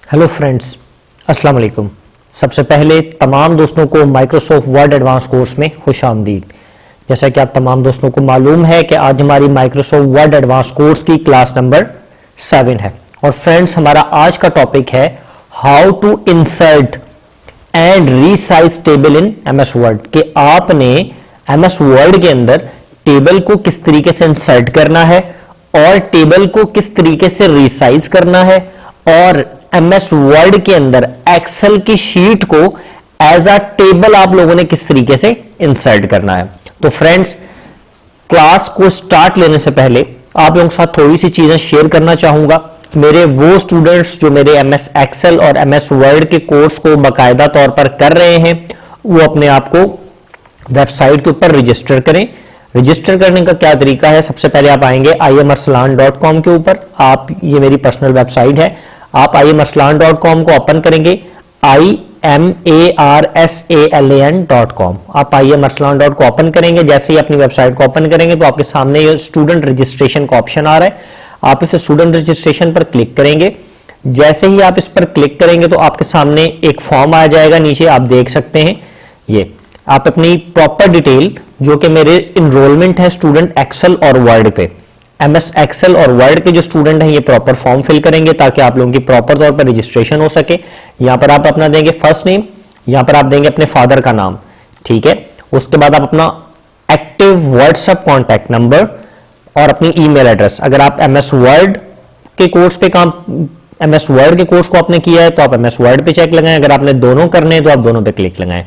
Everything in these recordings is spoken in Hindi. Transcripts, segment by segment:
हेलो फ्रेंड्स, अस्सलाम वालेकुम। सबसे पहले तमाम दोस्तों को माइक्रोसॉफ्ट वर्ड एडवांस कोर्स में खुशामदीद। जैसा कि आप तमाम दोस्तों को मालूम है कि आज हमारी माइक्रोसॉफ्ट वर्ड एडवांस कोर्स की क्लास नंबर 7 है। और फ्रेंड्स, हमारा आज का टॉपिक है how to insert and resize table in MS Word. कि आपने एमएस वर्ड के अंदर टेबल को किस तरीके से इंसर्ट करना है और टेबल को किस तरीके से रीसाइज करना है, और एमएस वर्ड के अंदर एक्सेल की शीट को एज अ टेबल आप लोगों ने किस तरीके से इंसर्ट करना है। तो फ्रेंड्स, क्लास को स्टार्ट लेने से पहले आप लोगों के साथ थोड़ी सी चीजें शेयर करना चाहूंगा। मेरे वो स्टूडेंट्स जो मेरे एमएस एक्सेल और एमएस वर्ड के कोर्स को बाकायदा तौर पर कर रहे हैं, वो अपने आप को वेबसाइट के ऊपर रजिस्टर करें। रजिस्टर करने का क्या तरीका है? सबसे पहले आप आएंगे IMArslan.com के ऊपर। ये मेरी पर्सनल वेबसाइट है। आप IMArslan.com को ओपन करेंगे, IMARSALAN.com। आप IMArslan.com को ओपन करेंगे। जैसे ही अपनी वेबसाइट को ओपन करेंगे तो आपके सामने ये स्टूडेंट रजिस्ट्रेशन का ऑप्शन आ रहा है। आप इस स्टूडेंट रजिस्ट्रेशन पर क्लिक करेंगे। जैसे ही आप इस पर क्लिक करेंगे तो आपके सामने एक फॉर्म आ जाएगा। नीचे आप देख सकते हैं, ये आप अपनी प्रॉपर डिटेल, जो कि मेरे इनरोलमेंट है स्टूडेंट एक्सेल और वर्ड पे, एमएस एक्सेल और वर्ड के जो स्टूडेंट हैं, ये प्रॉपर फॉर्म फिल करेंगे ताकि आप लोगों की प्रॉपर तौर पर रजिस्ट्रेशन हो सके। यहां पर आप अपना देंगे फर्स्ट नेम, यहां पर आप देंगे अपने फादर का नाम, ठीक है। उसके बाद आप अपना एक्टिव व्हाट्सएप कॉन्टैक्ट नंबर और अपनी ईमेल एड्रेस। अगर आप एमएस वर्ड के कोर्स पे काम, एमएस वर्ड के कोर्स को आपने किया है तो आप एमएस वर्ड पे चेक लगाएं। अगर आपने दोनों करने हैं तो आप दोनों पे क्लिक लगाएं।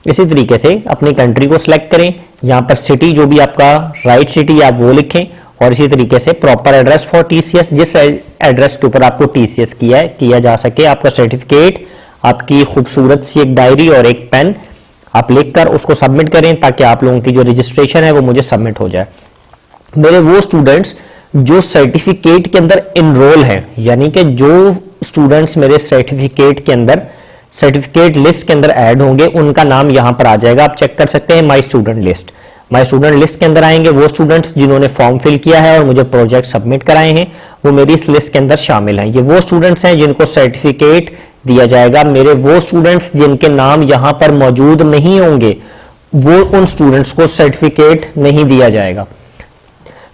इसी तरीके से अपनी कंट्री को सिलेक्ट करें। यहां पर सिटी, जो भी आपका राइट सिटी आप वो लिखें, और इसी तरीके से प्रॉपर एड्रेस फॉर टीसीएस, जिस एड्रेस के ऊपर आपको टीसीएस किया जा सके, आपका सर्टिफिकेट, आपकी खूबसूरत सी एक डायरी और एक पेन आप लिखकर उसको सबमिट करें ताकि आप लोगों की जो रजिस्ट्रेशन है वो मुझे सबमिट हो जाए। मेरे वो स्टूडेंट्स जो सर्टिफिकेट के अंदर इनरोल हैं, यानी कि जो स्टूडेंट्स मेरे सर्टिफिकेट के अंदर, सर्टिफिकेट लिस्ट के अंदर ऐड होंगे, उनका नाम यहां पर आ जाएगा। आप चेक कर सकते हैं my student list. My student list के अंदर आएंगे वो स्टूडेंट्स जिन्होंने फॉर्म फिल किया है और मुझे प्रोजेक्ट सबमिट कराए हैं, वो मेरी इस लिस्ट के अंदर शामिल हैं। ये वो स्टूडेंट्स हैं जिनको सर्टिफिकेट दिया जाएगा। मेरे वो स्टूडेंट्स जिनके नाम यहां पर मौजूद नहीं होंगे, वो उन स्टूडेंट्स को सर्टिफिकेट नहीं दिया जाएगा।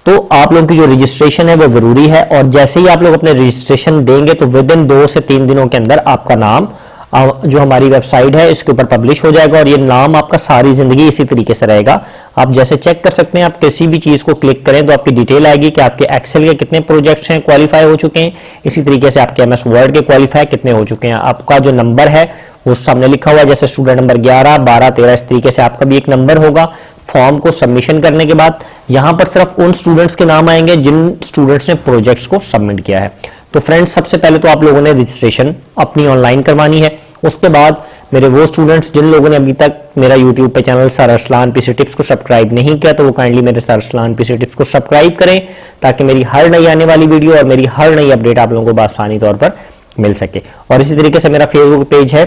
तो आप लोगों की जो रजिस्ट्रेशन है वो जरूरी है, और जैसे ही आप लोग अपने रजिस्ट्रेशन देंगे तो विद इन 2 से 3 दिनों के अंदर आपका नाम जो हमारी वेबसाइट है इसके ऊपर पब्लिश हो जाएगा, और ये नाम आपका सारी जिंदगी इसी तरीके से रहेगा। आप जैसे चेक कर सकते हैं, आप किसी भी चीज को क्लिक करें तो आपकी डिटेल आएगी कि आपके एक्सेल के कितने प्रोजेक्ट्स हैं, क्वालिफाई हो चुके हैं। इसी तरीके से आपके एमएस वर्ड के क्वालिफाई कितने हो चुके हैं। आपका जो नंबर है वो सामने लिखा हुआ है, जैसे स्टूडेंट नंबर 11, 12, 13, इस तरीके से आपका भी एक नंबर होगा। फॉर्म को सबमिशन करने के बाद यहां पर सिर्फ उन स्टूडेंट्स के नाम आएंगे जिन स्टूडेंट्स ने प्रोजेक्ट्स को सबमिट किया है। तो फ्रेंड्स, सबसे पहले तो आप लोगों ने रजिस्ट्रेशन अपनी ऑनलाइन करवानी है। उसके बाद मेरे वो स्टूडेंट्स जिन लोगों ने अभी तक मेरा यूट्यूब पे channel sir Arsalan PC tips को सब्सक्राइब नहीं किया, तो वो काइंडली मेरे सर अरसलान पीसी टिप्स को सब्सक्राइब करें ताकि मेरी हर नई आने वाली वीडियो और मेरी हर नई अपडेट आप लोगों को आसानी तौर पर मिल सके। और इसी तरीके से मेरा फेसबुक पेज है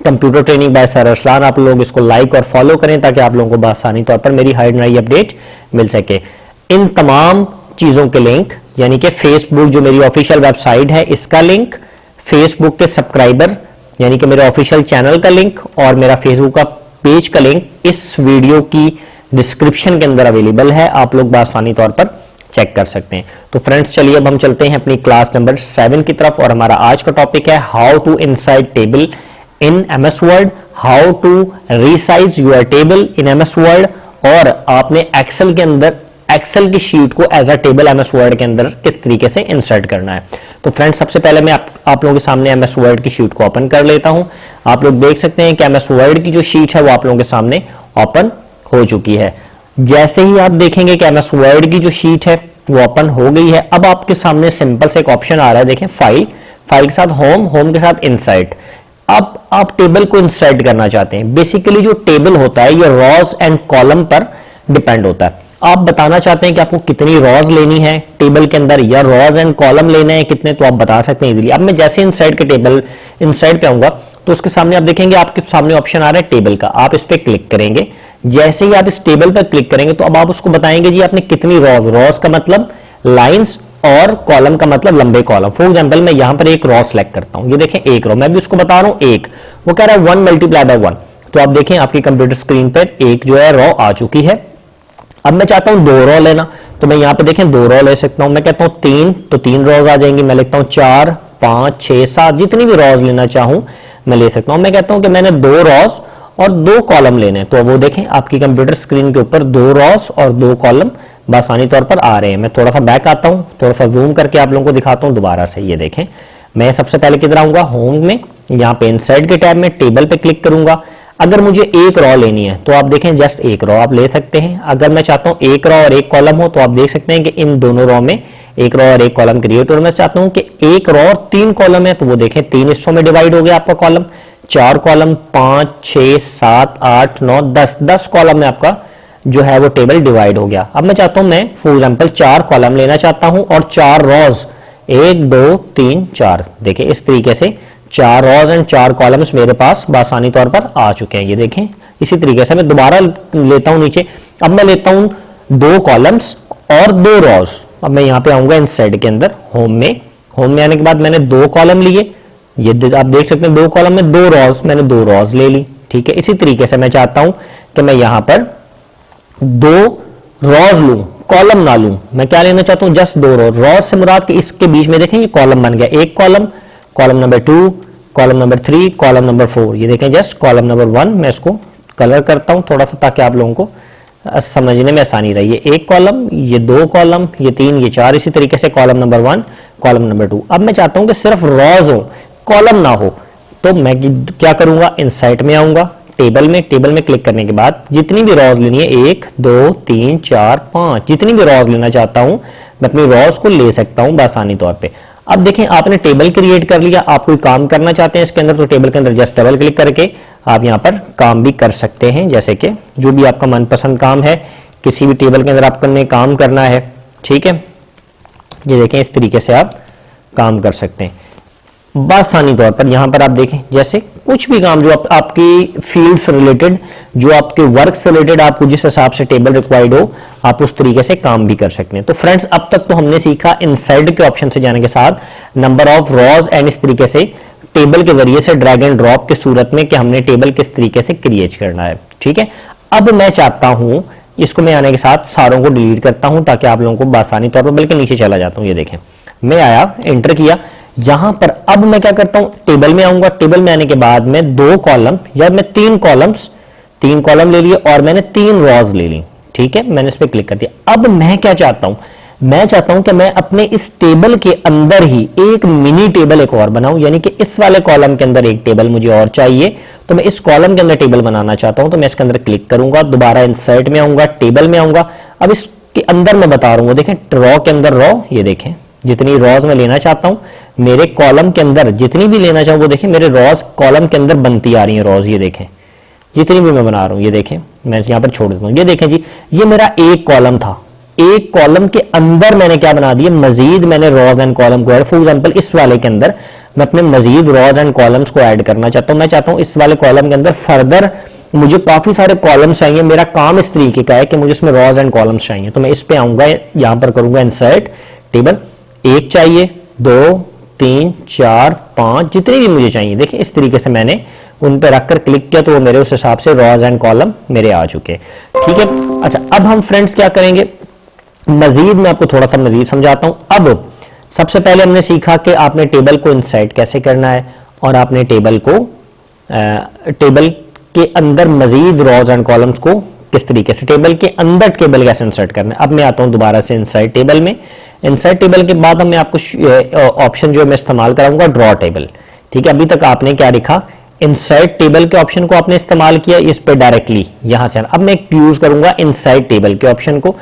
computer training bye sir Arsalan, आप लोग इसको लाइक और फॉलो करें ताकि आप लोगों को आसानी तौर पर मेरी हर नई अपडेट मिल सके। इन तमाम चीजों के लिंक, यानी कि फेसबुक जो मेरी ऑफिशियल वेबसाइट है इसका लिंक, फेसबुक के सब्सक्राइबर यानी कि मेरे ऑफिशियल चैनल का लिंक, और मेरा फेसबुक का पेज का लिंक इस वीडियो की डिस्क्रिप्शन के अंदर अवेलेबल है। आप लोग आसानी तौर पर चेक कर सकते हैं। तो फ्रेंड्स, चलिए अब हम चलते हैं अपनी क्लास नंबर 7 की तरफ, और हमारा आज का टॉपिक है how to inside table in MS Word, how to resize your table in MS Word, और आपने एक्सेल के अंदर एक्सेल की शीट को as a table MS Word के अंदर किस तरीके से इंसर्ट करना है। तो फ्रेंड्स, सबसे पहले मैं आप लोगों के सामने एमएस वर्ड की शीट को ओपन कर लेता हूं। आप लोग देख सकते हैं कि एमएस वर्ड की जो शीट है वो आप लोगों के सामने ओपन हो चुकी है। जैसे ही आप देखेंगे कि एमएस वर्ड की जो शीट है वो ओपन हो गई है, अब आपके सामने सिंपल से एक ऑप्शन आ रहा है, देखें फाइल, फाइल के साथ होम, होम के साथ इंसर्ट। अब आप टेबल को इंसर्ट करना चाहते हैं। बेसिकली जो टेबल होता है ये रॉज एंड कॉलम पर डिपेंड होता है। आप बताना चाहते हैं कि आपको कितनी रॉज लेनी है टेबल के अंदर, या रॉज एंड कॉलम लेना है कितने, तो आप बता सकते हैं इजीली। अब मैं जैसे इंसर्ट के टेबल इंसर्ट पे आऊंगा तो उसके सामने आप देखेंगे आपके सामने ऑप्शन आ रहा है टेबल का। आप इस पे क्लिक करेंगे। जैसे ही आप इस टेबल पर क्लिक करेंगे तो अब आप उसको बताएंगे जी आपने कितनी रॉज, रॉज का मतलब लाइंस, और कॉलम का मतलब लंबे कॉलम। फॉर एग्जांपल मैं यहां पर एक रो सेलेक्ट करता हूं, ये देखें एक रो, मैं भी उसको बता रहा हूं एक, वो कह रहा है 1 मल्टीप्लाई बाय 1, तो आप देखें आपकी कंप्यूटर स्क्रीन पर एक जो है रो आ चुकी है। अब मैं चाहता हूं 2 रो लेना, तो मैं यहां पे देखें 2 रो ले सकता हूं। मैं कहता हूं 3, तो 3 रोज आ जाएंगी। मैं लिखता हूं 4, 5, 6, 7, जितनी भी रोज लेना चाहूं मैं ले सकता हूं। मैं कहता हूं कि मैंने 2 रोज और 2 कॉलम लेने हैं, तो वो देखें आपकी कंप्यूटर स्क्रीन के ऊपर 2 रोज और 2 कॉलम आसानी तौर पर आ रहे हैं। मैं थोड़ा सा बैक आता हूं, थोड़ा सा जूम करके आप लोगों को दिखाता हूं दोबारा से। ये देखें मैं सबसे पहले किधर आऊंगा, होम में, यहाँ पे इनसाइड के टैब में टेबल पे क्लिक करूंगा। अगर मुझे एक रो लेनी है तो आप देखें जस्ट एक रो आप ले सकते हैं। अगर मैं चाहता हूं एक रो और एक कॉलम हो तो आप देख सकते हैं कि इन दोनों रो में एक रो और एक कॉलम क्रिएट हो। मैं चाहता हूं कि एक रो और 3 कॉलम है, तो वो देखें 3 हिस्सों में डिवाइड हो गया आपका कॉलम। 4 कॉलम, 5, 6, 7, 8, 9, 10 कॉलम में आपका जो है वो टेबल डिवाइड हो गया। अब मैं चाहता हूं, मैं फॉर एग्जांपल 4 कॉलम लेना चाहता हूं और 4 रोज, 1, 2, 3, 4, देखिए इस तरीके से 4 रोज एंड 4 कॉलम्स मेरे पास आसानी तौर पर आ चुके हैं। ये देखें इसी तरीके से मैं दोबारा लेता हूं नीचे। अब मैं लेता हूं 2 कॉलम्स और 2 रोज। अब मैं यहां पे आऊंगा इनसाइड के अंदर, होम में आने के बाद मैंने 2 कॉलम लिए, ये आप देख सकते हैं 2 कॉलम में 2 रोज, मैंने 2 रोज ले ली। ठीक है, इसी तरीके से मैं चाहता हूं कि मैं यहां पर 2 रोज लूं, कॉलम ना लूं। मैं क्या लेना चाहता हूं, जस्ट 2 रोज से मुराद के इसके बीच में देखें ये कॉलम बन गया, एक column, column number 2, column number 3, column number 4। ये देखें जस्ट कॉलम नंबर 1, मैं इसको कलर करता हूं थोड़ा सा ताकि आप लोगों को समझने में आसानी रही। ये एक कॉलम, ये 2 कॉलम, ये 3, ये 4, इसी तरीके से कॉलम नंबर 1, कॉलम नंबर 2। अब मैं चाहता हूं कि सिर्फ रोज हो, कॉलम ना हो, तो मैं क्या करूंगा, इनसाइट में आऊंगा, टेबल में क्लिक करने के बाद जितनी भी रोज लेनी है, 1, 2, 3, 4, 5, जितनी भी रोज लेना चाहता हूं मैं अपनी रोज को ले सकता हूं आसानी तौर पे। अब देखें आपने टेबल क्रिएट कर लिया, आप कोई काम करना चाहते हैं इसके अंदर, तो टेबल के अंदर जस्ट डबल क्लिक करके आप यहां पर काम भी कर सकते हैं, जैसे कि जो भी आपका मनपसंद काम है किसी भी टेबल के अंदर आपने काम करना है। ठीक है, ये देखें इस तरीके से आप काम कर सकते हैं आसानी तौर पर। यहां पर आप देखें जैसे कुछ भी काम जो आपकी फील्ड से रिलेटेड, जो आपके वर्क से रिलेटेड, आपको जिस हिसाब से टेबल रिक्वायर्ड हो आप उस तरीके से काम भी कर सकते हैं। तो फ्रेंड्स अब तक तो हमने सीखा इनसाइड के ऑप्शन से जाने के साथ नंबर ऑफ रोज एंड इस तरीके से टेबल के जरिए से ड्रैग एंड ड्रॉप की सूरत में कि हमने टेबल किस तरीके से क्रिएट करना है। ठीक है, अब मैं चाहता हूं इसको मैं आने के साथ सारों को डिलीट करता हूं ताकि आप लोगों को आसानी तौर पर, बल्कि नीचे चला जाता हूं। ये देखें मैं आया, एंटर किया, यहां पर अब मैं क्या करता हूं, टेबल में आऊंगा। टेबल में आने के बाद मैं 2 कॉलम या मैं 3 कॉलम ले लिए और मैंने 3 रोज ले ली। ठीक है, मैंने इस पर क्लिक कर दिया। अब मैं क्या चाहता हूं, मैं चाहता हूं कि मैं अपने इस टेबल के अंदर ही एक मिनी टेबल एक और बनाऊं, यानी कि इस वाले कॉलम के अंदर एक टेबल मुझे और चाहिए, तो मैं इस कॉलम के अंदर टेबल बनाना चाहता हूं। तो मैं इसके अंदर क्लिक करूंगा, दोबारा इंसर्ट में आऊंगा, टेबल में आऊंगा। अब इसके अंदर मैं बता रहा हूं, देखें रो के अंदर रो, ये देखें जितनी रोज में लेना चाहता हूं, मेरे कॉलम के अंदर जितनी भी लेना चाहूं वो देखें मेरे रोज कॉलम के अंदर बनती आ रही है रोज। ये देखें जितनी भी मैं बना रहा हूं, ये देखें मैं यहां पर छोड़ देता हूं। ये देखें जी, ये मेरा एक कॉलम था, एक कॉलम के अंदर मैंने क्या बना दिया, मजीद मैंने रोज एंड कॉलम को ऐड। फॉर एग्जांपल इस वाले के अंदर मैं अपने मजीद रोज एंड कॉलम्स को ऐड करना चाहता हूं। मैं चाहता हूं इस वाले कॉलम के अंदर फर्दर मुझे काफी सारे कॉलम्स चाहिए। मेरा काम इस तरीके का है कि मुझे इसमें रोज एंड कॉलम्स चाहिए, तो मैं इस पे आऊंगा, यहां पर करूंगा इंसर्ट टेबल, 1 चाहिए, 2, 3, 4, 5, जितनी भी मुझे चाहिए। देखिए इस तरीके से मैंने उन पर रखकर क्लिक किया तो वो मेरे उस हिसाब से रोज एंड कॉलम मेरे आ चुके। ठीक है, अच्छा अब हम फ्रेंड्स क्या करेंगे, मजीद मैं आपको थोड़ा सा मजीद समझाता हूं। अब सबसे पहले हमने सीखा कि आपने टेबल को इंसर्ट कैसे करना है और आपने टेबल के अंदर मजीद रोज एंड कॉलम्स को किस तरीके से, टेबल के अंदर टेबल कैसे इंसर्ट करना है। अब मैं आता हूं दोबारा से इंसर्ट टेबल में। इंसर्ट टेबल के बाद मैं आपको ऑप्शन जो मैं इस्तेमाल कराऊंगा ड्रॉ टेबल। ठीक है, अभी तक आपने क्या लिखा, इंसर्ट टेबल के ऑप्शन को आपने इस्तेमाल किया, इस पे डायरेक्टली यहां से। अब मैं यूज करूंगा इंसर्ट टेबल के ऑप्शन को।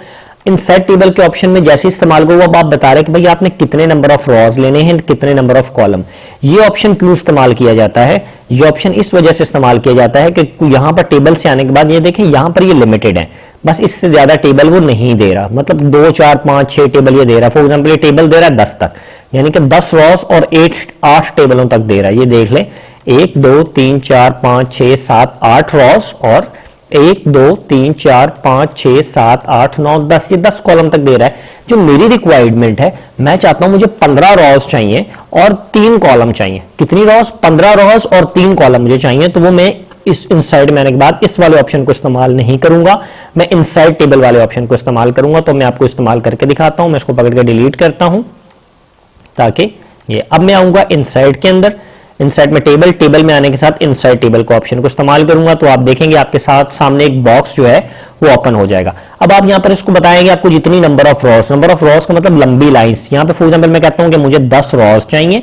इंसर्ट टेबल के ऑप्शन में जैसे इस्तेमाल करूंगा, अब आप बता रहे हैं कि भाई आपने कितने नंबर ऑफ रोज लेने हैं, कितने नंबर ऑफ कॉलम। ये ऑप्शन क्यों इस्तेमाल किया जाता है, ये ऑप्शन इस वजह से इस्तेमाल किया जाता है कि यहां पर टेबल से आने के बाद ये देखें यहां पर ये लिमिटेड है, बस इससे ज्यादा टेबल वो नहीं दे रहा, मतलब 2, 4, 5, 6 टेबल ये दे रहा है। फॉर एग्जाम्पल ये टेबल दे रहा है 10 तक, यानी कि 10 रोज और 8 टेबलों तक दे रहा है। ये देख लें 1, 2, 3, 4, 5, 6, 7, 8 रोज और 1, 2, 3, 4, 5, 6, 7, 8, 9, 10, ये 10 कॉलम तक दे रहा है, जो मेरी रिक्वायरमेंट है, मैं चाहता हूं मुझे 15 रॉज चाहिए और 3 कॉलम चाहिए। कितनी रॉज? 15 रॉज और 3 कॉलम मुझे चाहिए। तो वो मैं इस इनसाइड में आने के बाद इस वाले ऑप्शन को इस्तेमाल नहीं करूंगा, मैं इनसाइड टेबल वाले ऑप्शन को इस्तेमाल करूंगा। तो मैं आपको इस्तेमाल करके दिखाता हूं। मैं इसको पकड़ के डिलीट करता हूं ताकि ये, अब मैं आऊंगा इनसाइड के अंदर, इनसाइड में टेबल में आने के साथ इनसाइड टेबल को ऑप्शन को इस्तेमाल करूंगा। तो आप देखेंगे आपके साथ सामने एक बॉक्स जो है वो ओपन हो जाएगा। अब आप यहां पर इसको बताएंगे आपको जितनी नंबर ऑफ रॉज का मतलब लंबी लाइंस। यहां पे फॉर एग्जांपल मैं कहता हूं कि मुझे 10 रॉज चाहिए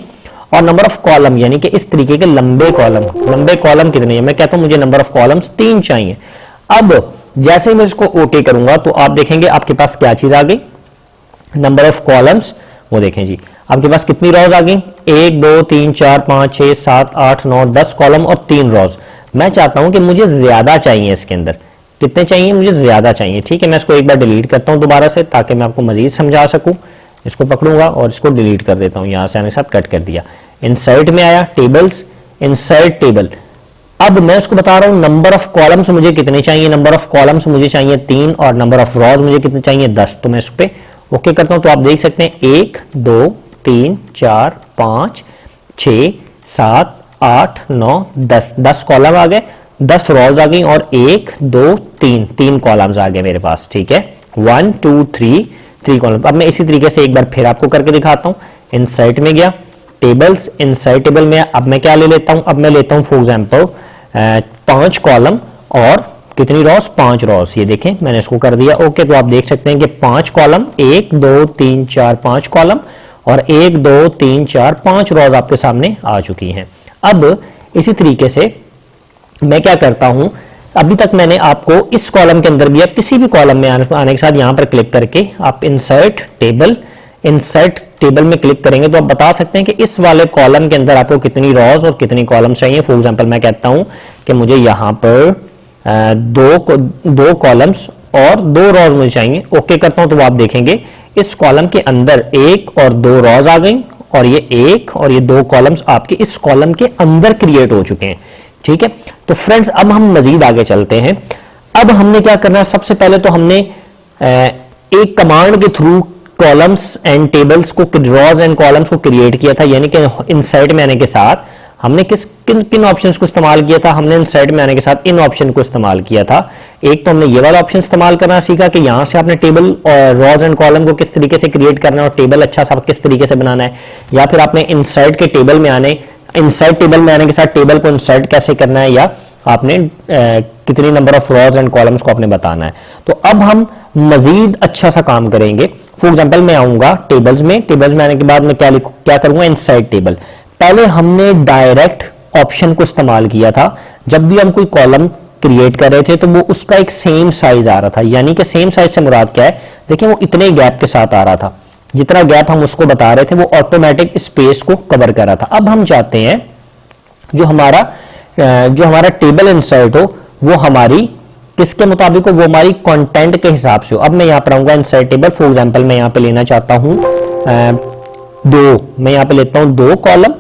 और नंबर ऑफ कॉलम यानी कि इस तरीके के लंबे कॉलम कितने हैं? मैं कहता हूं मुझे नंबर ऑफ कॉलम्स 3 चाहिए। अब जैसे मैं इसको ओके करूंगा तो आप देखेंगे आपके पास क्या चीज आ गई, नंबर ऑफ कॉलम्स। वो देखें जी आपके पास कितनी रॉज आ गई, 1 2 3 4 5 6 7 8 9 10 कॉलम और 3 रॉज। मैं चाहता हूं कि मुझे ज्यादा चाहिए, इसके अंदर कितने चाहिए? मुझे ज्यादा चाहिए। ठीक है, मैं इसको एक बार डिलीट करता हूं दोबारा से ताकि मैं आपको मजीद समझा सकूं। इसको पकड़ूंगा और इसको डिलीट कर देता हूं, यहां से आने के साथ कट कर दिया। इनसाइड में आया टेबल्स, इनसाइड टेबल। अब मैं उसको बता रहा हूं नंबर ऑफ कॉलम्स मुझे कितने चाहिए, नंबर ऑफ कॉलम्स मुझे चाहिए 3 और नंबर ऑफ रॉज मुझे कितने चाहिए 10। तो मैं इस पे ओके करता हूं। तो आप देख सकते हैं 1 2 3 4 5 6 7 8 9 10 10 कॉलम आ गए, 10 रॉज आ गई और 1 2 3 कॉलम्स आ गए मेरे पास। ठीक है, 1 2 3 कॉलम। अब मैं इसी तरीके से एक बार फिर आपको करके दिखाता हूं। इनसाइड में गया, टेबल्स, इनसाइड टेबल में अब मैं क्या ले लेता हूं, अब मैं लेता हूं फॉर एग्जांपल 5 कॉलम और कितनी रॉस? 5 रॉस। ये देखें मैंने इसको कर दिया ओके। तो आप देख सकते हैं कि 5 कॉलम, 1 2 3 4 5 कॉलम और 1 2 3 4 5 रॉज आपके सामने आ चुकी हैं। अब इसी तरीके से मैं क्या करता हूं, अभी तक मैंने आपको इस कॉलम के अंदर भी, आप किसी भी कॉलम में आने के साथ यहां पर क्लिक करके आप इनसर्ट टेबल में क्लिक करेंगे तो आप बता सकते हैं कि इस वाले कॉलम के अंदर आपको कितनी रॉज और कितनी कॉलम चाहिए। फॉर एग्जांपल मैं कहता हूं कि मुझे यहां पर दो कॉलम्स और 2 रॉज मुझे चाहिए। ओके करता हूं तो आप देखेंगे इस कॉलम के अंदर 1 और 2 रॉज आ गई और ये 1 और ये 2 कॉलम्स आपके इस कॉलम के अंदर क्रिएट हो चुके हैं। ठीक है, तो फ्रेंड्स अब हम मजीद आगे चलते हैं। अब हमने क्या करना है, सबसे पहले तो हमने एक कमांड के थ्रू कॉलम्स एंड टेबल्स को, रॉज एंड कॉलम्स को क्रिएट किया था। यानी कि इनसाइड में आने के साथ हमने किन ऑप्शंस को इस्तेमाल किया था? हमने इनसाइड में आने के साथ इन ऑप्शन को इस्तेमाल किया था। एक तो हमने ये वाला ऑप्शन इस्तेमाल करना सीखा कि यहां से आपने टेबल और रॉज एंड कॉलम को किस तरीके से क्रिएट करना है और टेबल अच्छा सा किस तरीके से बनाना है, या फिर आपने इनसाइड के टेबल में आने, इनसाइड टेबल में आने के साथ टेबल को इंसर्ट कैसे करना है, या आपने कितनी number of rows and columns को आपने बताना है। तो अब हम मजीद अच्छा सा काम करेंगे। फॉर एग्जांपल मैं आऊंगा टेबल्स में आने के बाद मैं क्या करूंगा, इनसाइड टेबल। पहले हमने डायरेक्ट ऑप्शन को इस्तेमाल किया था। जब भी हम कोई कॉलम क्रिएट कर रहे थे तो वो उसका एक सेम साइज आ रहा था। यानी कि सेम साइज से मुराद क्या है, देखिए वो इतने गैप के साथ आ रहा था, जितना गैप हम उसको बता रहे थे वो ऑटोमेटिक स्पेस को कवर कर रहा था। अब हम चाहते हैं जो हमारा टेबल इंसर्ट हो वो हमारी किसके मुताबिक हो, वो हमारी कंटेंट के हिसाब से हो। अब मैं यहां पर आऊंगा इंसर्ट टेबल। फॉर एग्जांपल मैं यहां पे लेना चाहता हूं मैं यहां पे लेता हूं 2 कॉलम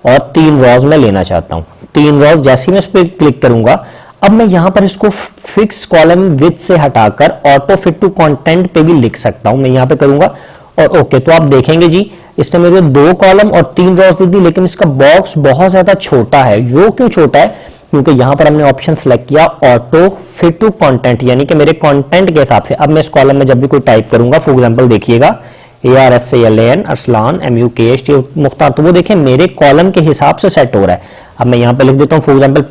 और 3 रॉज में लेना चाहता हूं। 3 रॉज, जैसे ही मैं इस पर क्लिक करूंगा अब मैं यहां पर इसको फिक्स कॉलम विथ से हटाकर ऑटो फिट टू कंटेंट पे भी लिख सकता हूं। मैं यहां पे करूंगा और ओके। तो आप देखेंगे जी इसने मेरे को 2 कॉलम और 3 रॉज दे दी, लेकिन इसका बॉक्स बहुत ज्यादा छोटा है। वो क्यों छोटा है? क्योंकि यहां पर हमने ऑप्शन सेलेक्ट किया ऑटो फिट टू कंटेंट, यानी कि मेरे कंटेंट के हिसाब से। अब मैं इस कॉलम में जब भी कोई टाइप करूंगा, फॉर एग्जांपल देखिएगा ARSALAN अरसलान MUKHT मुख्तार, तो वो देखें मेरे कॉलम के हिसाब से सेट हो रहा है। अब मैं यहां पे लिख देता हूं फॉर एग्जांपल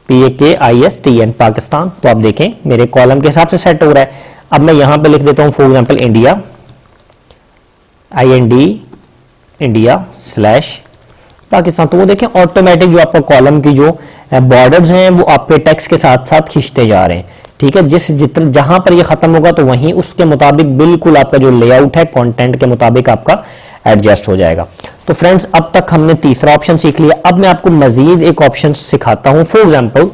PAKISTN पाकिस्तान, तो आप देखें मेरे कॉलम के हिसाब से सेट हो रहा है। अब मैं यहां पे लिख देता हूं for example India IND India /Pakistan, तो वो देखें ऑटोमेटिक जो आपका कॉलम की जो बॉर्डर्स हैं वो आपके टेक्स्ट के साथ साथ खींचते जा रहे हैं। ठीक है, जहां पर ये खत्म होगा तो वहीं उसके मुताबिक बिल्कुल आपका जो लेआउट है कंटेंट के मुताबिक आपका एडजस्ट हो जाएगा। तो फ्रेंड्स अब तक हमने तीसरा ऑप्शन सीख लिया। अब मैं आपको मजीद एक ऑप्शन सिखाता हूं। फॉर एग्जांपल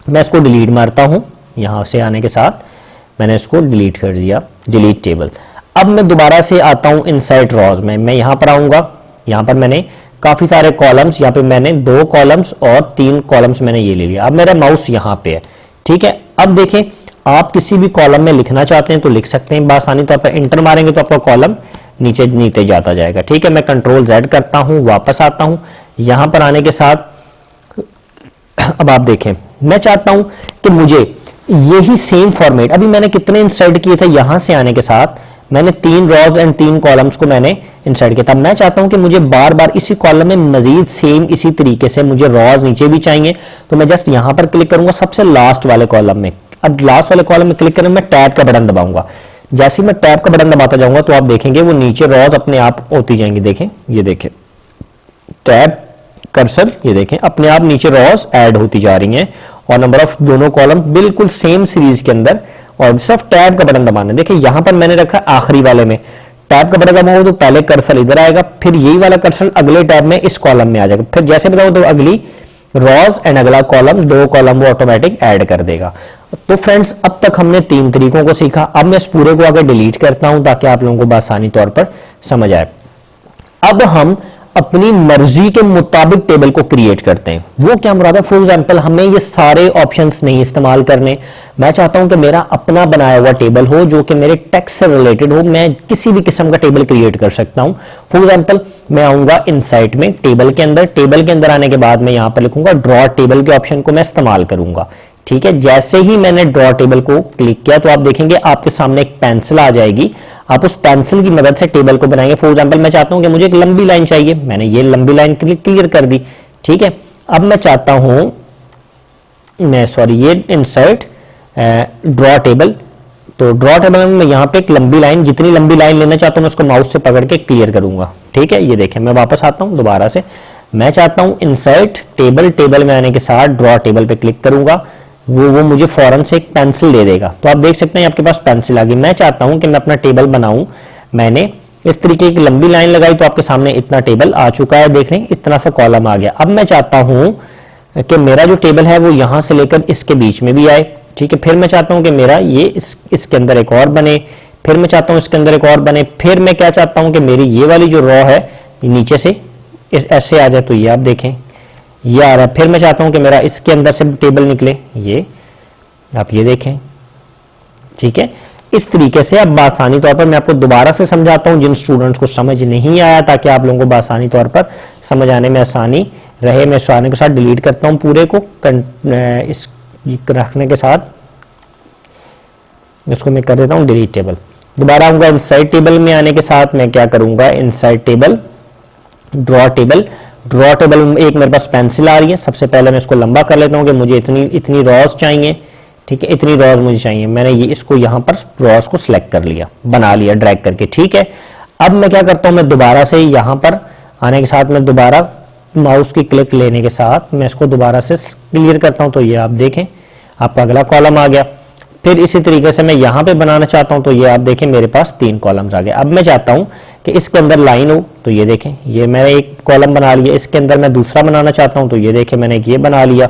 मैं इसको डिलीट मारता हूं, यहां से आने के साथ मैंने इसको डिलीट कर दिया, डिलीट टेबल। अब मैं दोबारा से आता हूं इनसाइड रॉज में। मैं यहां पर आऊंगा, यहां पर मैंने काफी सारे कॉलम्स, यहां पे मैंने 2 कॉलम्स और 3 कॉलम्स मैंने ये ले लिया। अब मेरा माउस यहां पे है। ठीक है, अब देखें आप किसी भी कॉलम में लिखना चाहते हैं तो लिख सकते हैं आसानी तौर पर। इंटर मारेंगे तो आपका कॉलम नीचे नीचे जाता जाएगा। ठीक है, मैं कंट्रोल Z करता हूं, वापस आता हूं। यहां पर आने के साथ अब आप देखें, मैं चाहता हूं कि मुझे यही सेम फॉर्मेट, अभी मैंने कितने इंसर्ट किए थे, यहां से आने के साथ मैंने 3 रॉज एंड 3 कॉलम्स को मैंने इंसर्ट किया था। मैं चाहता हूं कि मुझे बार बार इसी कॉलम में मजीद सेम इसी तरीके से मुझे रॉज नीचे भी चाहिए, तो मैं जस्ट यहां पर क्लिक करूंगा सबसे लास्ट वाले कॉलम में। अब लास्ट वाले कॉलम में क्लिक करें, मैं टैब का बटन दबाऊंगा। जैसे ही मैं टैब का बटन दबाता जाऊंगा तो आप देखेंगे वो नीचे रॉज अपने आप होती जाएंगी। देखें, ये देखें टैब कर्सर, ये देखें अपने आप नीचे रॉज ऐड होती जा रही हैं और नंबर ऑफ दोनों कॉलम बिल्कुल सेम सीरीज के अंदर, और सिर्फ टैब का बटन दबाना है। देखिए यहां पर मैंने रखा आखिरी वाले में, टैब का बटन दबाऊंगा तो पहले कर्सर इधर आएगा, फिर यही वाला कर्सर अगले टैब में इस कॉलम में आ जाएगा, फिर जैसे बताऊं तो अगली रॉज एंड अगला कॉलम, 2 कॉलम वो ऑटोमेटिक ऐड कर देगा। तो फ्रेंड्स अब तक हमने 3 तरीकों को सीखा। अब मैं इस पूरे को आगे डिलीट करता हूं ताकि आप लोगों को आसानी तौर पर समझ आए। अब हम अपनी मर्जी के मुताबिक टेबल को क्रिएट करते हैं। वो क्या मुराद है, फॉर एग्जांपल हमें ये सारे ऑप्शंस नहीं इस्तेमाल करने। मैं चाहता हूं कि मेरा अपना बनाया हुआ टेबल हो जो कि मेरे टेक्स्ट से रिलेटेड हो, मैं किसी भी किस्म का टेबल क्रिएट कर सकता हूं। फॉर एग्जांपल मैं आऊंगा इनसाइट में, टेबल के अंदर आने के बाद मैं यहां पर लिखूंगा ड्रॉ टेबल के ऑप्शन को मैं इस्तेमाल करूंगा। ठीक है, जैसे ही मैंने ड्रॉ टेबल को क्लिक किया तो आप देखेंगे आपके सामने एक पेंसिल आ जाएगी। आप उस पेंसिल की मदद से टेबल को बनाएंगे। फॉर एग्जांपल मैं चाहता हूं कि मुझे एक लंबी लाइन चाहिए, मैंने ये लंबी लाइन क्लियर कर दी। ठीक है, अब मैं चाहता हूं ये इंसर्ट ड्रॉ टेबल, तो ड्रॉ टेबल में यहां पे एक लंबी लाइन, जितनी लंबी लाइन लेना चाहता हूं मैं उसको माउस से पकड़ के क्लियर करूंगा। ठीक है, ये देखें मैं वापस आता हूं दोबारा से, मैं चाहता हूं इंसर्ट टेबल, टेबल में आने के साथ ड्रॉ टेबल पे क्लिक करूंगा, वो मुझे फौरन से एक पेंसिल दे देगा। तो आप देख सकते हैं आपके पास पेंसिल आ गई। मैं चाहता हूं कि मैं अपना टेबल बनाऊं, मैंने इस तरीके की लंबी लाइन लगाई तो आपके सामने इतना टेबल आ चुका है। देख रहे हैं इस तरह से कॉलम आ गया। अब मैं चाहता हूं कि मेरा जो टेबल है वो यहां से लेकर इसके बीच में भी आए। ठीक है, फिर मैं चाहता हूं कि मेरा ये इसके अंदर एक और बने, फिर मैं चाहता हूं इसके अंदर एक और बने, फिर मैं क्या चाहता हूं कि मेरी ये वाली जो रॉ है नीचे से ऐसे आ जाए, तो ये आप देखें ये आ रहा है। फिर मैं चाहता हूं कि मेरा इसके अंदर से टेबल निकले, ये आप ये देखें। ठीक है, इस तरीके से अब आसानी तौर पर मैं आपको दोबारा से समझाता हूं जिन स्टूडेंट्स को समझ नहीं आया, ताकि आप लोगों को आसानी तौर पर समझ आने में आसानी रहे। मैं सारे के साथ डिलीट करता हूं पूरे को, इस रखने के साथ इसको मैं कर देता हूं डिलीट टेबल। दोबारा आऊंगा इनसाइड टेबल में आने के साथ मैं क्या करूंगा, inside table draw table, draw table में एक मेरे पास पेंसिल आ रही है। सबसे पहले मैं इसको लंबा कर लेता हूं कि मुझे इतनी रॉज चाहिए। ठीक है, इतनी रॉज मुझे चाहिए। मैंने ये इसको यहां पर रॉज को सिलेक्ट कर लिया, बना लिया ड्रैग करके। ठीक है, अब मैं क्या करता हूं, मैं दोबारा से यहां पर आने के साथ मैं दोबारा माउस की क्लिक लेने के साथ मैं इसको दोबारा से क्लियर करता हूं, तो ये आप देखें आपका अगला कॉलम आ गया। फिर इसी तरीके से मैं यहां पे बनाना चाहता हूं, तो ये आप देखें मेरे पास 3 कॉलम्स आ गए। अब मैं चाहता हूं कि इसके अंदर लाइन हो, तो ये देखें ये मैंने एक कॉलम बना लिया। इसके अंदर मैं दूसरा बनाना चाहता हूं, तो ये देखें मैंने ये बना लिया।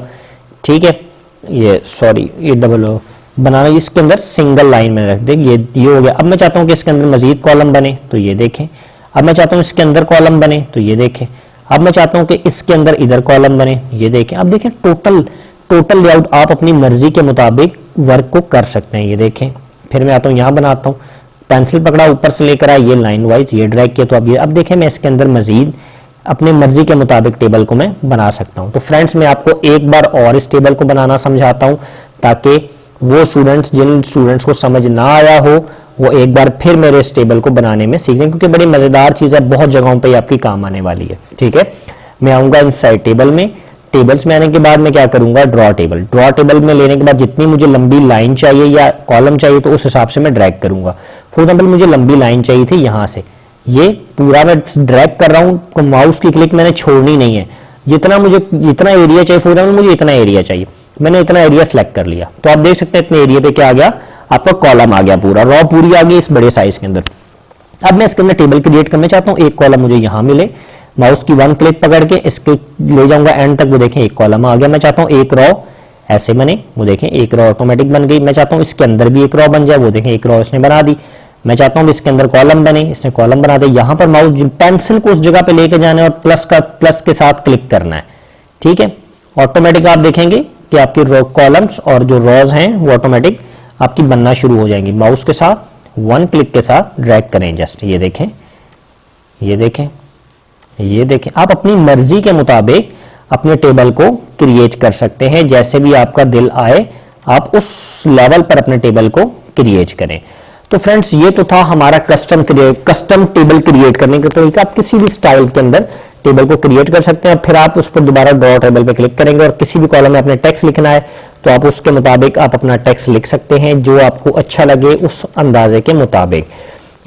ठीक है, ये डबल बनाना, इसके अंदर सिंगल लाइन में रख दे, ये हो गया। अब मैं चाहता हूं कि इसके अंदर मजीद कॉलम बने, तो ये देखें। अब मैं चाहता हूं इसके अंदर कॉलम बने, तो ये देखें। अब मैं चाहता हूं कि इसके अंदर इधर कॉलम बने, ये देखें। अब देखें टोटल लेआउट आप अपनी मर्जी के मुताबिक वर्क को कर सकते हैं। ये देखें, फिर मैं आता हूं यहां बनाता हूं, पेंसिल पकड़ा ऊपर से लेकर आया, ये लाइन वाइज ये ड्रैग किया, तो अब देखें मैं इसके अंदर मजीद अपनी मर्जी के मुताबिक टेबल को मैं बना सकता हूं। तो फ्रेंड्स मैं आपको एक बार और इस टेबल को बनाना समझाता हूं, ताकि वो स्टूडेंट्स जिन स्टूडेंट्स को समझ ना आया हो वो एक बार फिर मेरे इस टेबल को बनाने में सीख जाएं, क्योंकि बड़ी मजेदार चीज है, बहुत जगहों पे आपकी काम आने वाली है। ठीक है, मैं आऊंगा इनसाइड टेबल में, टेबल्स में आने के बाद मैं क्या करूंगा, ड्रॉ टेबल में लेने के बाद जितनी मुझे लंबी लाइन चाहिए या कॉलम चाहिए तो उस हिसाब से मैं ड्रैग करूंगा। फॉर एग्जाम्पल मुझे लंबी लाइन चाहिए थी यहां से, ये पूरा मैं ड्रैग कर रहा हूं, माउस की क्लिक मैंने छोड़नी नहीं है। जितना एरिया चाहिए, फॉर एग्जाम्पल मुझे इतना एरिया चाहिए, मैंने इतना एरिया सेलेक्ट कर लिया, तो आप देख सकते हैं इतने एरिया पे क्या आ गया, आपका कॉलम आ गया, पूरा रॉ पूरी आ गई इस बड़े साइज के अंदर। अब मैं इसके अंदर टेबल क्रिएट करना चाहता हूं, एक कॉलम मुझे यहां मिले, माउस की 1 क्लिक पकड़ के इसके ले जाऊंगा एंड तक, वो देखें एक कॉलम आ गया। मैं चाहता हूं एक रॉ ऐसे बने, वो देखें एक रॉ ऑटोमेटिक बन गई। मैं चाहता हूं इसके अंदर भी एक रॉ बन जाए, वो देखें एक रॉ इसने बना दी। मैं चाहता हूं इसके अंदर कॉलम बने, इसने कॉलम बना दे। यहां पर माउस पेंसिल को उस जगह पे लेके जाना है और प्लस के साथ क्लिक करना है। ठीक है, ऑटोमेटिक आप देखेंगे कि आपकी कॉलम्स और जो रॉज हैं वो ऑटोमेटिक आपकी बनना शुरू हो जाएंगी। माउस के साथ 1 क्लिक के साथ ड्रैग करें, जस्ट ये देखें, ये देखें, ये देखें। आप अपनी मर्जी के मुताबिक अपने टेबल को क्रिएट कर सकते हैं, जैसे भी आपका दिल आए आप उस लेवल पर अपने टेबल को क्रिएट करें। तो फ्रेंड्स ये तो था हमारा कस्टम टेबल क्रिएट करने का तरीका। आप किसी भी स्टाइल के अंदर टेबल को क्रिएट कर सकते हैं। फिर आप उस पर दोबारा ड्रॉ टेबल पे क्लिक करेंगे और किसी भी कॉलम में अपने टेक्स्ट लिखना है तो आप उसके मुताबिक आप अपना टेक्स्ट लिख सकते हैं, जो आपको अच्छा लगे उस अंदाजे के मुताबिक।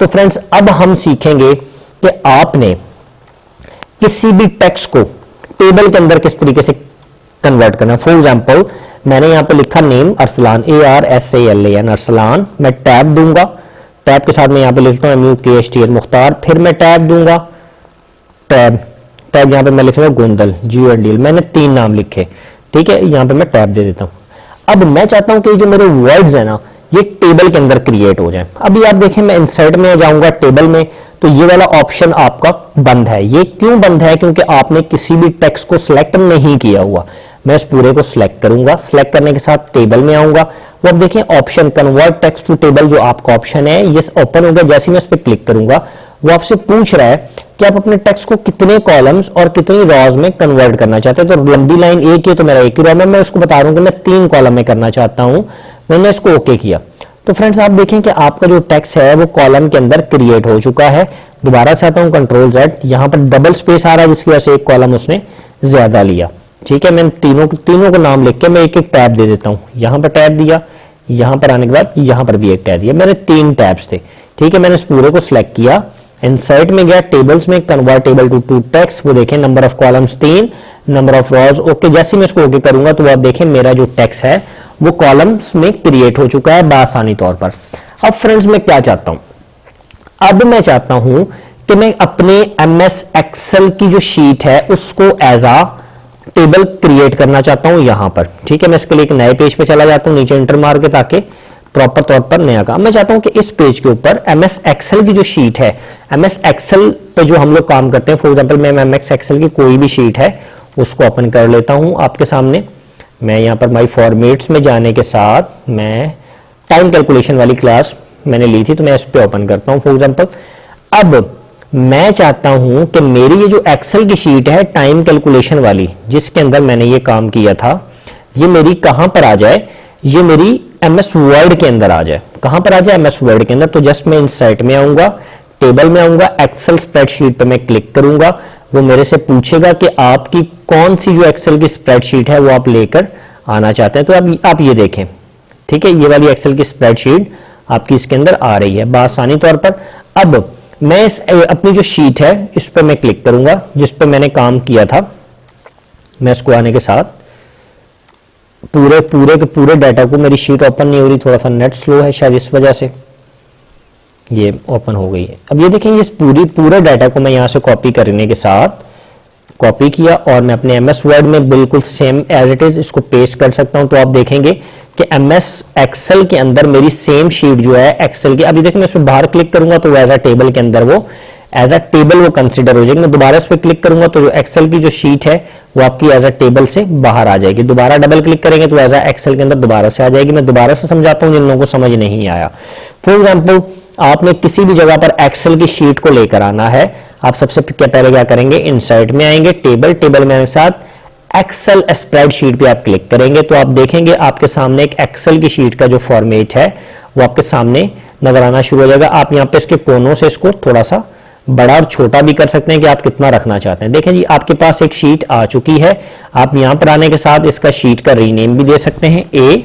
तो फ्रेंड्स अब हम सीखेंगे कि आपने किसी भी टेक्स्ट को टेबल के अंदर किस तरीके से कन्वर्ट करना। फॉर एग्जाम्पल मैंने यहां पे लिखा नेम अरसलान, ARSALAN अरसलान। मैं टैब दूंगा, टैब के साथ मैं यहां पे लिखता हूं MUKHTL मुख्तार। फिर मैं टैब दूंगा, टैब यहां पे मैं लिख रहा हूं गोंदल GUNDL। मैंने 3 नाम लिखे, ठीक है। यहां पे मैं टैब दे देता हूं। अब मैं चाहता हूं कि जो मेरे वर्ड्स है ना ये टेबल के अंदर क्रिएट हो जाए। अभी आप देखें मैं इंसर्ट में जाऊंगा टेबल में, तो ये वाला ऑप्शन आपका बंद है। ये क्यों बंद है? क्योंकि आपने किसी भी टेक्स्ट को सिलेक्ट नहीं किया हुआ। मैं इस पूरे को सिलेक्ट करूंगा, सिलेक्ट करने के साथ टेबल में आऊंगा। वो अब देखें option convert text to table जो आपका ऑप्शन है ये ओपन हो गया। जैसे मैं इस पर क्लिक करूंगा वो आपसे पूछ रहा है कि आप अपने टेक्स्ट को कितने कॉलम्स और कितनी रॉज में कन्वर्ट करना चाहते हैं। तो लंबी लाइन एक है तो मेरा एक ही रॉ में, मैं उसको बता रहा हूं कि मैं 3 कॉलम में करना चाहता हूं। मैंने इसको ओके किया। तो फ्रेंड्स आप देखें कि आपका जो टेक्स्ट है वो कॉलम के अंदर क्रिएट हो चुका है। दोबारा से आता हूं Ctrl+Z, यहां पर डबल स्पेस आ रहा है जिसकी वजह से एक कॉलम उसने ज्यादा लिया, ठीक है। मैंने तीनों को नाम लिख के मैं एक एक टैब दे देता हूं। यहां पर टैब दिया, यहां पर आने के बाद यहां पर भी एक टैब दिया। मेरे 3 टैब्स थे, ठीक है। मैंने इस पूरे को सिलेक्ट किया, इंसर्ट में गया, टेबल्स में, कन्वर्ट टेबल टू टेक्स्ट। वो देखें number of columns 3, number of rows okay. जैसे मैं इसको ओके करूंगा तो आप देखें मेरा जो टेक्स्ट है वो कॉलम्स में क्रिएट हो चुका है बआसानी तौर पर। अब फ्रेंड्स मैं क्या चाहता हूं, अब मैं चाहता हूं कि मैं अपने MS एक्सेल की जो शीट है उसको एज आ टेबल क्रिएट करना चाहता हूं यहां पर, ठीक है। मैं इसके लिए एक नए पेज पे चला जाता हूं, नीचे इंटर मार के, ताकि प्रॉपर तौर पर नया काम। मैं चाहता हूं कि इस पेज के ऊपर MS एक्सेल की जो शीट है, MS एक्सेल पे जो हम लोग काम करते हैं, फॉर एग्जांपल मैं MS एक्सेल की कोई भी शीट है उसको ओपन कर लेता हूं आपके सामने। मैं यहां पर माई फॉर्मेट्स में जाने के साथ मैं टाइम कैलकुलेशन वाली क्लास मैंने ली थी तो मैं इस पे ओपन करता हूं फॉर एग्जांपल। अब मैं चाहता हूं कि मेरी ये जो एक्सेल की शीट है टाइम कैलकुलेशन वाली जिसके अंदर मैंने ये काम किया था, ये मेरी कहां पर आ जाए, ये मेरी MS वर्ड के अंदर आ जाए। कहां पर आ जाए? MS वर्ड के अंदर। तो जस्ट मैं इंसर्ट में आऊंगा, टेबल में आऊंगा, एक्सेल स्प्रेडशीट पे मैं क्लिक करूंगा। वो मेरे से पूछेगा कि आपकी कौन सी जो एक्सेल की स्प्रेडशीट है वो आप लेकर आना चाहते हैं। तो अब आप ये देखें, ठीक है, ये वाली एक्सेल की स्प्रेडशीट आपकी इसके अंदर आ रही है बआसानी तौर पर। अब मैं अपनी जो शीट है इस पर मैं क्लिक करूंगा जिस पर मैंने काम किया था। मैं इसको आने के साथ पूरे डाटा को, मेरी शीट ओपन नहीं हो रही, थोड़ा सा नेट स्लो है शायद इस वजह से ये ओपन हो गई है। अब ये देखें, ये पूरे डाटा को मैं यहां से कॉपी करने के साथ कॉपी किया और मैं अपने MS वर्ड में बिल्कुल सेम एज इट इज इसको पेस्ट कर सकता हूं। तो आप देखेंगे कि MS एक्सेल के अंदर मेरी सेम शीट जो है एक्सेल की, अभी देखिए मैं इस पर बाहर क्लिक करूंगा तो एज अ टेबल के अंदर वो एज अ टेबल वो कंसीडर हो जाएगी। मैं दोबारा इस पर क्लिक करूंगा तो जो एक्सेल की जो शीट है वो आपकी एज अ टेबल से बाहर आ जाएगी। दोबारा डबल क्लिक करेंगे तो एज अ एक्सेल के अंदर दोबारा से आ जाएगी। मैं दोबारा से समझाता हूं जिन लोगों को समझ नहीं आया। फॉर एग्जाम्पल आपने किसी भी जगह पर एक्सेल की शीट को लेकर आना है, आप सबसे पहले क्या करेंगे, इंसर्ट में आएंगे, टेबल में आने के साथ एक्सेल स्प्रेडशीट पे आप क्लिक करेंगे तो आप देखेंगे आपके सामने एक एक्सेल की शीट का जो फॉर्मेट है वो आपके सामने नजर आना शुरू हो जाएगा। आप यहाँ पे इसके कोनों से इसको थोड़ा सा बड़ा और छोटा भी कर सकते हैं कि आप कितना रखना चाहते हैं। देखें जी, आपके पास एक शीट आ चुकी है। आप यहां पर आने के साथ इसका शीट का रीनेम भी दे सकते हैं, ए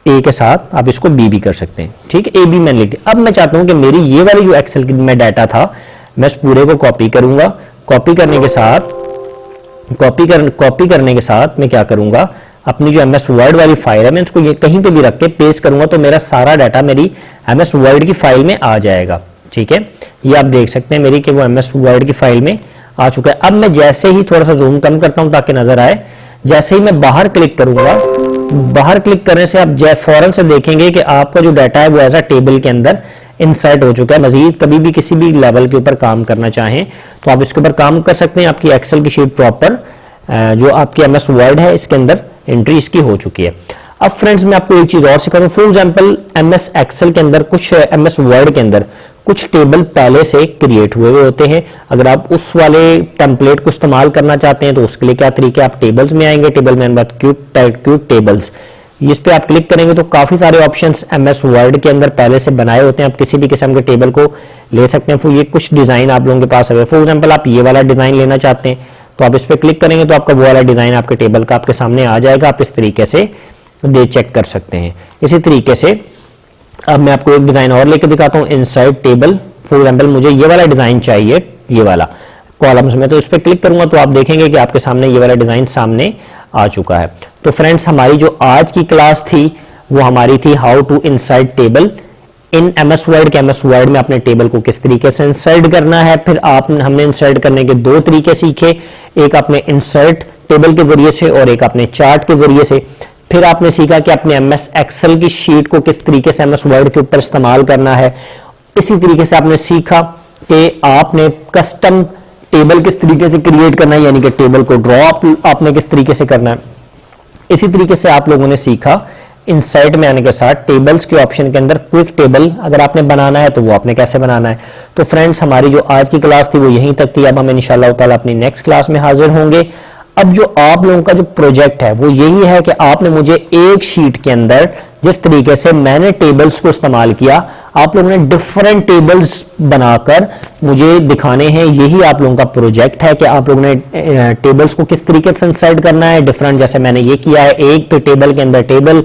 के साथ आप इसको बी भी कर सकते हैं, ठीक है। AB मैंने लिख दिया। अब मैं चाहता हूं कि मेरी ये वाली जो एक्सेल में डाटा था मैं इस पूरे को कॉपी करूंगा। कॉपी करने के साथ मैं क्या करूंगा, अपनी जो MS वर्ड वाली फाइल है मैं इसको ये कहीं पे भी रख के पेस्ट करूंगा तो मेरा सारा डाटा मेरी MS वर्ड की फाइल में आ जाएगा, ठीक है। ये आप देख सकते हैं मेरी कि वो MS वर्ड की फाइल में आ चुका है। अब मैं जैसे ही थोड़ा सा जूम कम करता हूं ताकि नजर आए, जैसे ही मैं बाहर क्लिक करूंगा, बाहर क्लिक करने से आप फौरन से देखेंगे कि आपका जो डाटा है वो एज अ टेबल के अंदर इंसर्ट हो चुका है। मजीद कभी भी किसी भी लेवल के ऊपर काम करना चाहें तो आप इसके ऊपर काम कर सकते हैं। आपकी एक्सेल की शीट प्रॉपर जो आपकी MS वर्ड है इसके अंदर एंट्री इसकी हो चुकी है। अब फ्रेंड्स मैं आपको एक चीज और सिखा दूं। फॉर एग्जांपल एमएस एक्सेल के अंदर कुछ, एमएस वर्ड के अंदर कुछ टेबल पहले से क्रिएट हुए होते हैं। अगर आप उस वाले टेम्पलेट को इस्तेमाल करना चाहते हैं तो उसके लिए क्या तरीका, आप टेबल्स में आएंगे, टेबल में बाद क्यूब टेबल्स, इस पे आप क्लिक करेंगे तो काफी सारे ऑप्शंस एमएस वर्ड के अंदर पहले से बनाए होते हैं। आप किसी भी किस्म के टेबल को ले सकते हैं। फिर ये कुछ डिजाइन आप लोगों के पास है। फॉर एग्जांपल आप ये वाला डिजाइन लेना चाहते हैं तो आप इस पे क्लिक करेंगे तो आपका वो वाला डिजाइन आपके टेबल का आपके सामने आ जाएगा। आप इस तरीके से चेक कर सकते हैं। इसी तरीके से अब मैं आपको एक डिजाइन और लेकर दिखाता हूं, इनसाइड टेबल। फॉर एग्जांपल मुझे ये वाला डिजाइन चाहिए, ये वाला कॉलम्स में, तो इस पे क्लिक करूंगा तो आप देखेंगे कि आपके सामने ये वाला डिजाइन सामने आ चुका है। तो फ्रेंड्स हमारी जो आज की क्लास थी वो हमारी थी how to insert table in MS Word के एमएस वर्ड में अपने टेबल को किस तरीके से इंसर्ट करना है। फिर हमने इंसर्ट करने के दो तरीके सीखे, एक आपने इंसर्ट टेबल के जरिए से और एक आपने चार्ट के जरिए से। फिर आपने सीखा कि अपने एमएस एक्सेल की शीट को किस तरीके से एमएस वर्ड के ऊपर इस्तेमाल करना है। इसी तरीके से आपने सीखा कि आपने कस्टम टेबल किस तरीके से क्रिएट करना है, यानी कि टेबल को ड्रॉ आपने किस तरीके से करना है। इसी तरीके से आप लोगों ने सीखा इंसर्ट में आने के साथ टेबल्स के ऑप्शन के अंदर क्विक टेबल अगर आपने बनाना है तो वो आपने कैसे बनाना है। तो फ्रेंड्स हमारी जो आज की क्लास थी वो यहीं तक थी। अब हम इंशाल्लाह ताला अपनी नेक्स्ट क्लास में हाजिर होंगे। अब जो आप लोगों का जो प्रोजेक्ट है वो यही है कि आपने मुझे एक शीट के अंदर जिस तरीके से मैंने टेबल्स को इस्तेमाल किया, आप लोगों ने डिफरेंट टेबल्स बनाकर मुझे दिखाने हैं। यही आप लोगों का प्रोजेक्ट है कि आप लोगों ने टेबल्स को किस तरीके से इंसर्ट करना है डिफरेंट, जैसे मैंने ये किया है, एक पे टेबल के अंदर टेबल,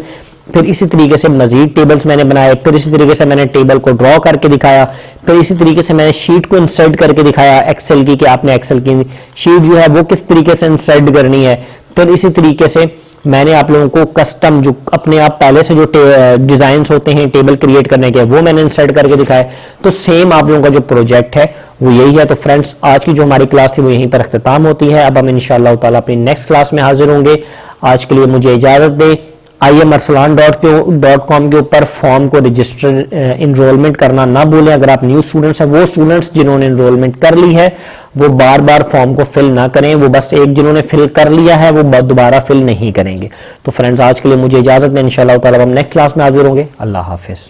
फिर इसी तरीके से मजीद टेबल्स मैंने बनाए, फिर इसी तरीके से मैंने टेबल को ड्रॉ करके दिखाया, फिर इसी तरीके से मैंने शीट को इंसर्ट करके दिखाया एक्सेल की, कि आपने एक्सेल की शीट जो है वो किस तरीके से इंसर्ट करनी है। फिर इसी तरीके से मैंने आप लोगों को कस्टम जो अपने आप पहले से जो डिजाइन्स होते हैं टेबल क्रिएट करने के वो मैंने इंसर्ट करके दिखाए। तो सेम आप लोगों का जो प्रोजेक्ट है वो यही है। तो फ्रेंड्स आज की जो हमारी क्लास थी वो यहीं पर अख्तिताम होती है। अब हम इंशाअल्लाह ताला अपनी नेक्स्ट क्लास में हाजिर होंगे। आज के लिए मुझे इजाजत दें। IMArsalan.com के ऊपर फॉर्म को रजिस्टर इनरोलमेंट करना ना भूलें। अगर आप न्यू स्टूडेंट्स हैं, वो स्टूडेंट्स जिन्होंने इनरोलमेंट कर ली है वो बार बार फॉर्म को फिल ना करें, वो बस एक जिन्होंने फिल कर लिया है वो दोबारा फिल नहीं करेंगे। तो फ्रेंड्स आज के लिए मुझे इजाजत दें। इंशाअल्लाह ताला हम नेक्स्ट क्लास में हाजिर होंगे। अल्लाह हाफिज।